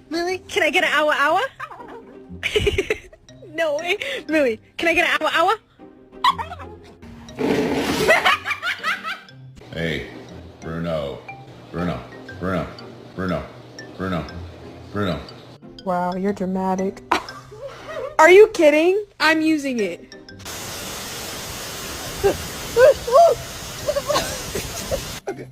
Lily, can I get an hour hour? No way. Lily, can I get an hour hour? Hey, Bruno. Wow, you're dramatic. Are you kidding? I'm using it. Okay.